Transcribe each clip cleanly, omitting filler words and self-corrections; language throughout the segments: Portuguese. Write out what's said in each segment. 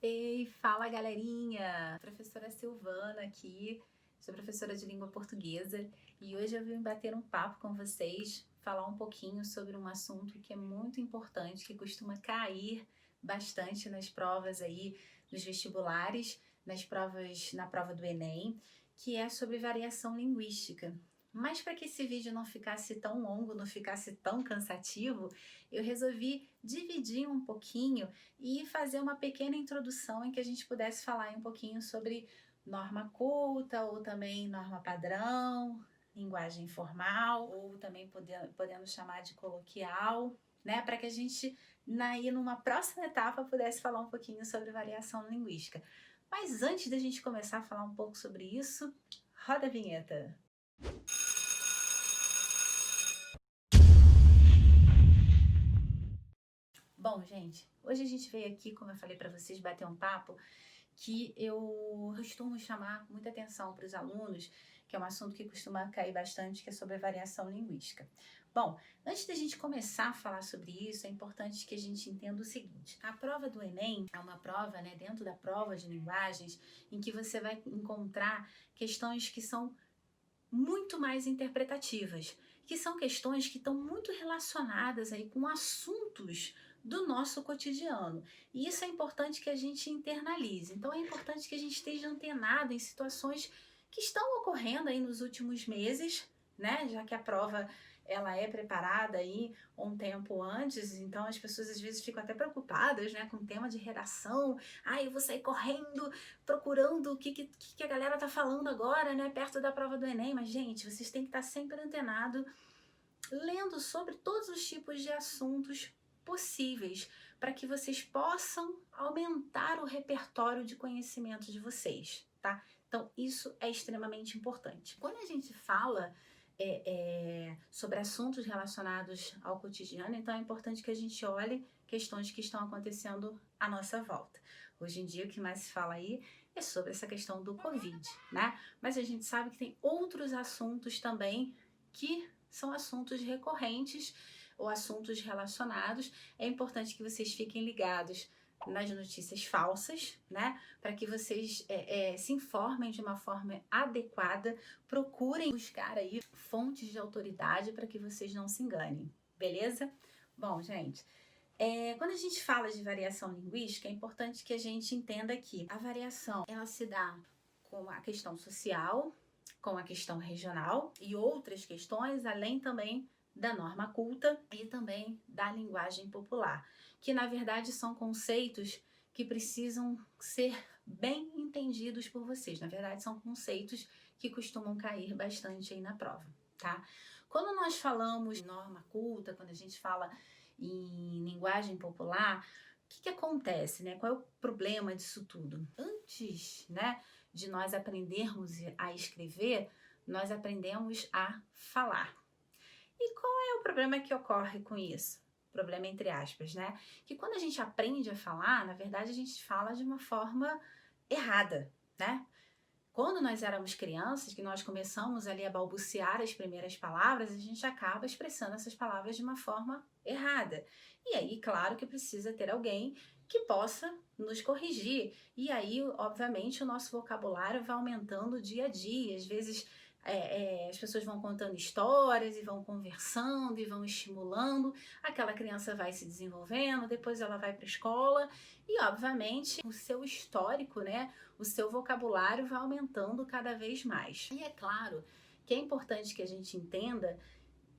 Ei, fala galerinha! Professora Silvana aqui, sou professora de língua portuguesa e hoje eu vim bater um papo com vocês, falar um pouquinho sobre um assunto que é muito importante, que costuma cair bastante nas provas aí, nos vestibulares, na prova do Enem, que é sobre variação linguística. Mas para que esse vídeo não ficasse tão longo, não ficasse tão cansativo, eu resolvi dividir um pouquinho e fazer uma pequena introdução em que a gente pudesse falar um pouquinho sobre norma culta ou também norma padrão, linguagem formal ou também podendo chamar de coloquial, né? Para que a gente, numa próxima etapa, pudesse falar um pouquinho sobre variação linguística. Mas antes da gente começar a falar um pouco sobre isso, roda a vinheta. Bom, gente, hoje a gente veio aqui, como eu falei para vocês, bater um papo que eu costumo chamar muita atenção para os alunos, que é um assunto que costuma cair bastante, que é sobre a variação linguística. Bom, antes da gente começar a falar sobre isso, é importante que a gente entenda o seguinte: a prova do Enem é uma prova, né, dentro da prova de linguagens, em que você vai encontrar questões que são muito mais interpretativas, que são questões que estão muito relacionadas aí com assuntos do nosso cotidiano. E isso é importante que a gente internalize. Então é importante que a gente esteja antenado em situações que estão ocorrendo aí nos últimos meses, né? Já que a prova ela é preparada aí um tempo antes, então as pessoas às vezes ficam até preocupadas, né, com o tema de redação. Eu vou sair correndo procurando o que a galera tá falando agora, né, perto da prova do Enem. Mas, gente, vocês têm que estar sempre antenado, lendo sobre todos os tipos de assuntos possíveis, para que vocês possam aumentar o repertório de conhecimento de vocês, tá? Então, isso é extremamente importante. Quando a gente fala sobre assuntos relacionados ao cotidiano, então é importante que a gente olhe questões que estão acontecendo à nossa volta. Hoje em dia, o que mais se fala aí é sobre essa questão do Covid, né? Mas a gente sabe que tem outros assuntos também que são assuntos recorrentes ou assuntos relacionados. É importante que vocês fiquem ligados nas notícias falsas, né? Para que vocês se informem de uma forma adequada, procurem buscar aí fontes de autoridade para que vocês não se enganem, beleza? Bom, gente, quando a gente fala de variação linguística, é importante que a gente entenda que a variação ela se dá com a questão social, com a questão regional e outras questões, além também da norma culta e também da linguagem popular, que na verdade são conceitos que precisam ser bem entendidos por vocês. Na verdade, são conceitos que costumam cair bastante aí na prova, tá? Quando nós falamos em norma culta, quando a gente fala em linguagem popular, o que acontece, né? Qual é o problema disso tudo? Antes, né, de nós aprendermos a escrever, nós aprendemos a falar. E qual é o problema que ocorre com isso? Problema entre aspas, né? Que quando a gente aprende a falar, na verdade a gente fala de uma forma errada, né? Quando nós éramos crianças, que nós começamos ali a balbuciar as primeiras palavras, a gente acaba expressando essas palavras de uma forma errada. E aí, claro que precisa ter alguém que possa nos corrigir. E aí, obviamente, o nosso vocabulário vai aumentando dia a dia. Às vezes, as pessoas vão contando histórias e vão conversando e vão estimulando. Aquela criança vai se desenvolvendo, depois ela vai para a escola e, obviamente, o seu histórico, né? O seu vocabulário vai aumentando cada vez mais. E é claro que é importante que a gente entenda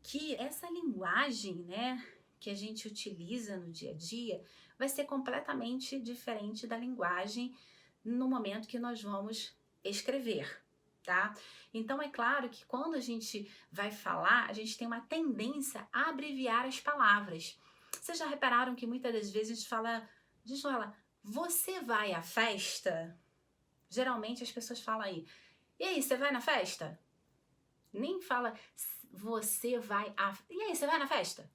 que essa linguagem, né, que a gente utiliza no dia a dia vai ser completamente diferente da linguagem no momento que nós vamos escrever, tá? Então é claro que quando a gente vai falar, a gente tem uma tendência a abreviar as palavras. Vocês já repararam que muitas das vezes a gente fala, você vai à festa? Geralmente as pessoas falam aí, e aí, você vai na festa? Nem fala, você vai a... E aí, você vai na festa?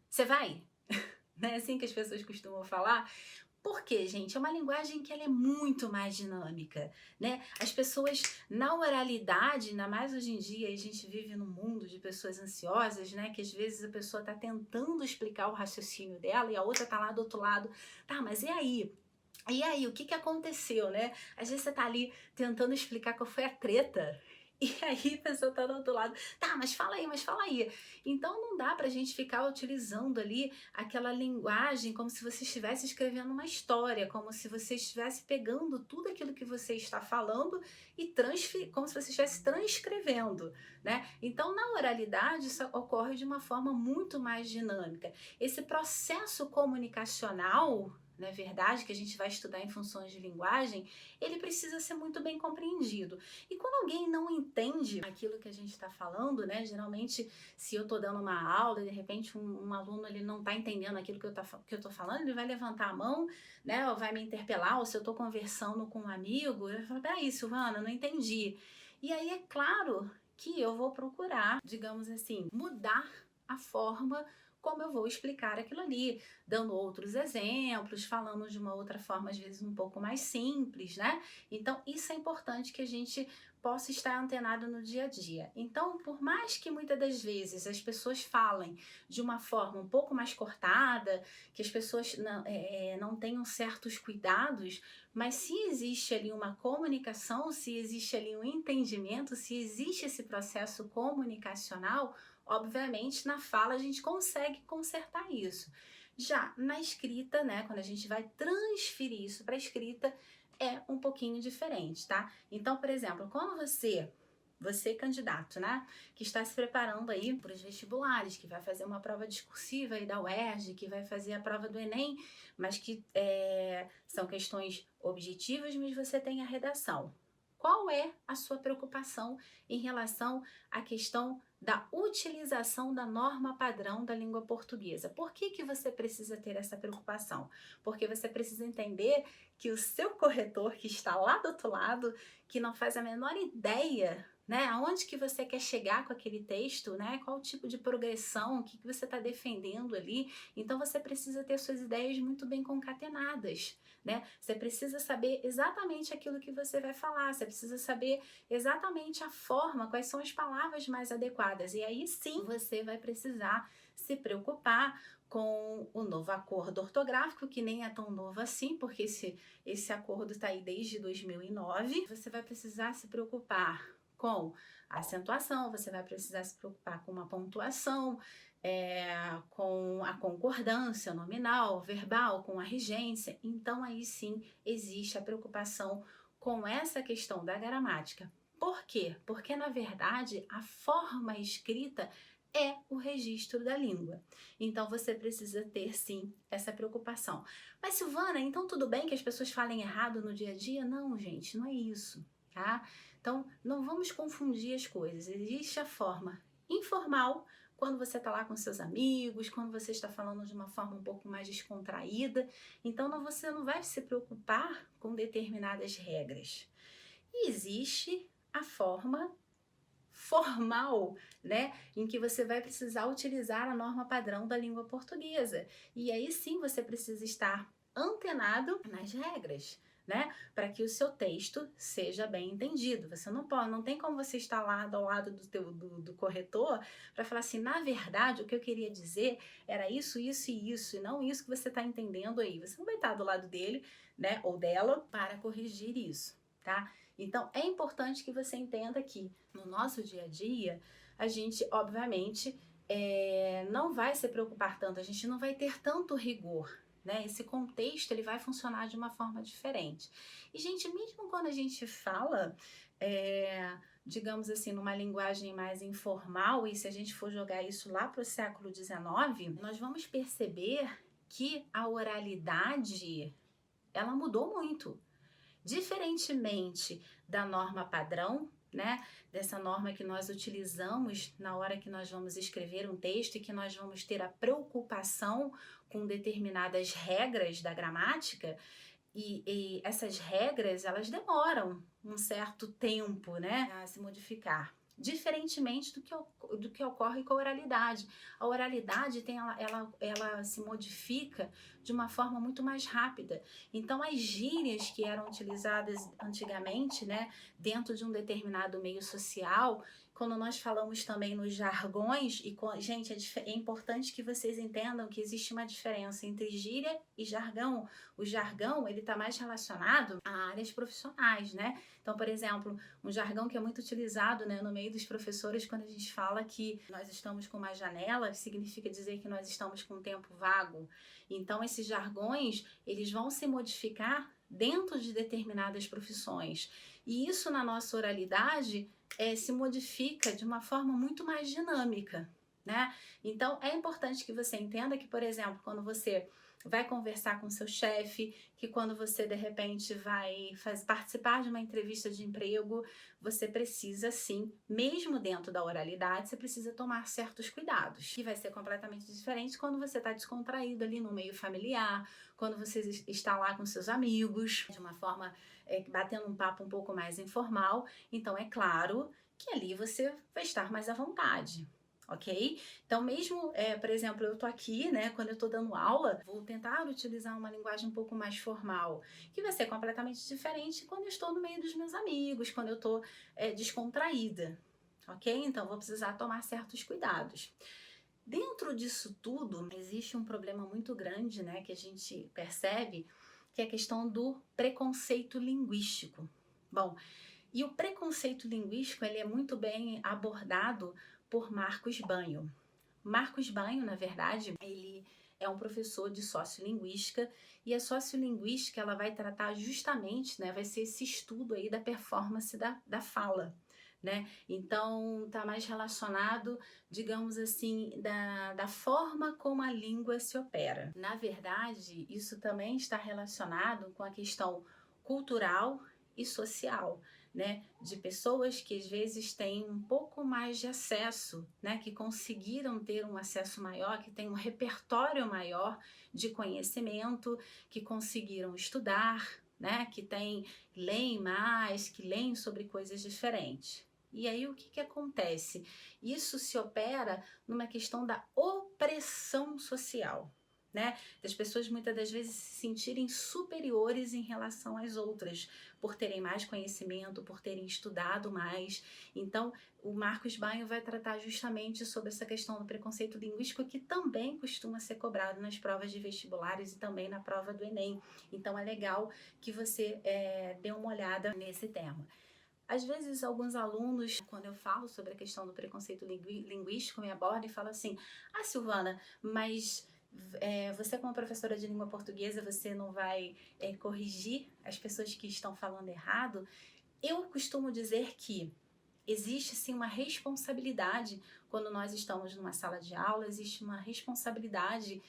Você vai? Não é assim que as pessoas costumam falar? Porque, gente, é uma linguagem que ela é muito mais dinâmica, né? As pessoas, na oralidade, ainda mais hoje em dia, a gente vive num mundo de pessoas ansiosas, né? Que às vezes a pessoa tá tentando explicar o raciocínio dela e a outra tá lá do outro lado. Tá, mas e aí? E aí, o que que aconteceu, né? Às vezes você tá ali tentando explicar qual foi a treta. E aí a pessoa tá do outro lado, tá, mas fala aí, mas fala aí. Então não dá pra gente ficar utilizando ali aquela linguagem como se você estivesse escrevendo uma história, como se você estivesse pegando tudo aquilo que você está falando e como se você estivesse transcrevendo, né? Então na oralidade isso ocorre de uma forma muito mais dinâmica. Esse processo comunicacional, não é verdade, que a gente vai estudar em funções de linguagem, ele precisa ser muito bem compreendido. E quando alguém não entende aquilo que a gente está falando, né? Geralmente, se eu estou dando uma aula e de repente um aluno ele não está entendendo aquilo que eu tô falando, ele vai levantar a mão, né? Ou vai me interpelar, ou se eu estou conversando com um amigo, eu falo, peraí, Silvana, não entendi. E aí é claro que eu vou procurar, digamos assim, mudar a forma como eu vou explicar aquilo ali, dando outros exemplos, falando de uma outra forma, às vezes um pouco mais simples, né? Então, isso é importante que a gente possa estar antenado no dia a dia. Então, por mais que muitas das vezes as pessoas falem de uma forma um pouco mais cortada, que as pessoas não tenham certos cuidados, mas se existe ali uma comunicação, se existe ali um entendimento, se existe esse processo comunicacional, obviamente, na fala a gente consegue consertar isso. Já na escrita, né, quando a gente vai transferir isso para a escrita, é um pouquinho diferente, tá? Então, por exemplo, quando você candidato, né, que está se preparando aí para os vestibulares, que vai fazer uma prova discursiva aí da UERJ, que vai fazer a prova do Enem, mas que são questões objetivas, mas você tem a redação. Qual é a sua preocupação em relação à questão da utilização da norma padrão da língua portuguesa? Por que que você precisa ter essa preocupação? Porque você precisa entender que o seu corretor que está lá do outro lado, que não faz a menor ideia, né, aonde que você quer chegar com aquele texto, né, qual tipo de progressão, o que que você está defendendo ali, então você precisa ter suas ideias muito bem concatenadas, né, você precisa saber exatamente aquilo que você vai falar, você precisa saber exatamente a forma, quais são as palavras mais adequadas, e aí sim você vai precisar se preocupar com o novo acordo ortográfico, que nem é tão novo assim, porque esse acordo está aí desde 2009. Você vai precisar se preocupar com a acentuação, você vai precisar se preocupar com uma pontuação, com a concordância nominal, verbal, com a rigência. Então, aí sim existe a preocupação com essa questão da gramática. Por quê? Porque, na verdade, a forma escrita é o registro da língua. Então, você precisa ter, sim, essa preocupação. Mas, Silvana, então tudo bem que as pessoas falem errado no dia a dia? Não, gente, não é isso, tá? Então, não vamos confundir as coisas. Existe a forma informal, quando você está lá com seus amigos, quando você está falando de uma forma um pouco mais descontraída. Então, você não vai se preocupar com determinadas regras. E existe a forma formal, né, em que você vai precisar utilizar a norma padrão da língua portuguesa. E aí sim você precisa estar antenado nas regras, né, para que o seu texto seja bem entendido. Você não pode, não tem como você estar lá ao lado do corretor para falar assim, na verdade, o que eu queria dizer era isso, isso e isso, e não isso que você está entendendo aí. Você não vai estar do lado dele, né, ou dela para corrigir isso, tá? Então, é importante que você entenda que no nosso dia a dia, a gente, obviamente, não vai se preocupar tanto, a gente não vai ter tanto rigor, né? Esse contexto, ele vai funcionar de uma forma diferente. E, gente, mesmo quando a gente fala, digamos assim, numa linguagem mais informal, e se a gente for jogar isso lá para o século XIX, nós vamos perceber que a oralidade, ela mudou muito. Diferentemente da norma padrão, né, dessa norma que nós utilizamos na hora que nós vamos escrever um texto e que nós vamos ter a preocupação com determinadas regras da gramática, e essas regras, elas demoram um certo tempo, né, a se modificar. Diferentemente do que ocorre com a oralidade. A oralidade ela se modifica de uma forma muito mais rápida. Então, as gírias que eram utilizadas antigamente, né, dentro de um determinado meio social, quando nós falamos também nos jargões, gente, é importante que vocês entendam que existe uma diferença entre gíria e jargão. O jargão, ele está mais relacionado a áreas profissionais, né? Então, por exemplo, um jargão que é muito utilizado, né, no meio dos professores, quando a gente fala que nós estamos com uma janela, significa dizer que nós estamos com um tempo vago. Então, esses jargões, eles vão se modificar dentro de determinadas profissões. E isso, na nossa oralidade, se modifica de uma forma muito mais dinâmica, né? Então, é importante que você entenda que, por exemplo, quando você vai conversar com seu chefe, que quando você, de repente, vai participar de uma entrevista de emprego, você precisa, sim, mesmo dentro da oralidade, você precisa tomar certos cuidados. E vai ser completamente diferente quando você está descontraído ali no meio familiar, quando você está lá com seus amigos, de uma forma batendo um papo um pouco mais informal. Então, é claro que ali você vai estar mais à vontade, ok? Então, mesmo, por exemplo, eu tô aqui, né, quando eu tô dando aula, vou tentar utilizar uma linguagem um pouco mais formal, que vai ser completamente diferente quando eu estou no meio dos meus amigos, quando eu tô descontraída, ok? Então, vou precisar tomar certos cuidados. Dentro disso tudo, existe um problema muito grande, né, que a gente percebe, que é a questão do preconceito linguístico. Bom, e o preconceito linguístico, ele é muito bem abordado por Marcos Banho. Marcos Banho, na verdade, ele é um professor de sociolinguística, e a sociolinguística, ela vai tratar justamente, né, vai ser esse estudo aí da performance da fala, né? Então, está mais relacionado, digamos assim, da forma como a língua se opera. Na verdade, isso também está relacionado com a questão cultural e social, né, de pessoas que às vezes têm um pouco mais de acesso, né, que conseguiram ter um acesso maior, que têm um repertório maior de conhecimento, que conseguiram estudar, né, que leem mais, que leem sobre coisas diferentes. E aí o que acontece? Isso se opera numa questão da opressão social, né? Das pessoas muitas das vezes se sentirem superiores em relação às outras, por terem mais conhecimento, por terem estudado mais. Então, o Marcos Banho vai tratar justamente sobre essa questão do preconceito linguístico, que também costuma ser cobrado nas provas de vestibulares e também na prova do Enem. Então, é legal que você dê uma olhada nesse tema. Às vezes, alguns alunos, quando eu falo sobre a questão do preconceito linguístico, me abordam e falam assim: ah, Silvana, mas você como professora de língua portuguesa, você não vai corrigir as pessoas que estão falando errado? Eu costumo dizer que existe sim uma responsabilidade quando nós estamos numa sala de aula, existe uma responsabilidade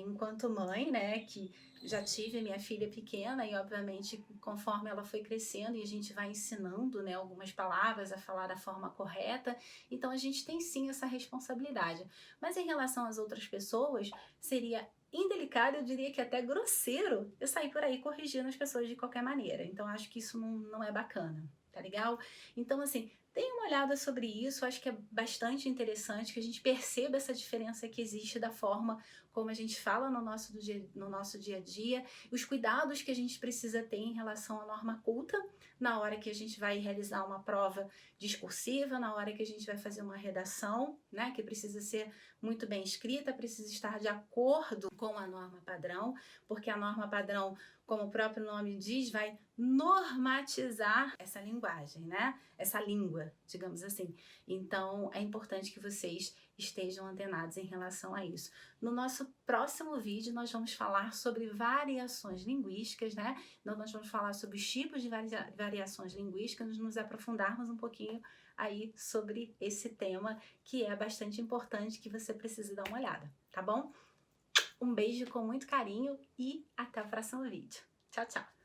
enquanto mãe, né, que já tive minha filha pequena e obviamente conforme ela foi crescendo e a gente vai ensinando, né, algumas palavras a falar da forma correta, então a gente tem sim essa responsabilidade. Mas em relação às outras pessoas, seria indelicado, eu diria que até grosseiro, eu sair por aí corrigindo as pessoas de qualquer maneira. Então acho que isso não é bacana, tá legal? Então assim, dê uma olhada sobre isso, acho que é bastante interessante que a gente perceba essa diferença que existe da forma como a gente fala no nosso dia a dia, os cuidados que a gente precisa ter em relação à norma culta, na hora que a gente vai realizar uma prova discursiva, na hora que a gente vai fazer uma redação, né, que precisa ser muito bem escrita, precisa estar de acordo com a norma padrão, porque a norma padrão, como o próprio nome diz, vai normatizar essa linguagem, né? Essa língua, digamos assim. Então, é importante que vocês estejam antenados em relação a isso. No nosso próximo vídeo, nós vamos falar sobre variações linguísticas, né? Então, nós vamos falar sobre os tipos de variações linguísticas, nos aprofundarmos um pouquinho aí sobre esse tema, que é bastante importante, que você precisa dar uma olhada, tá bom? Um beijo com muito carinho e até o próximo vídeo. Tchau, tchau!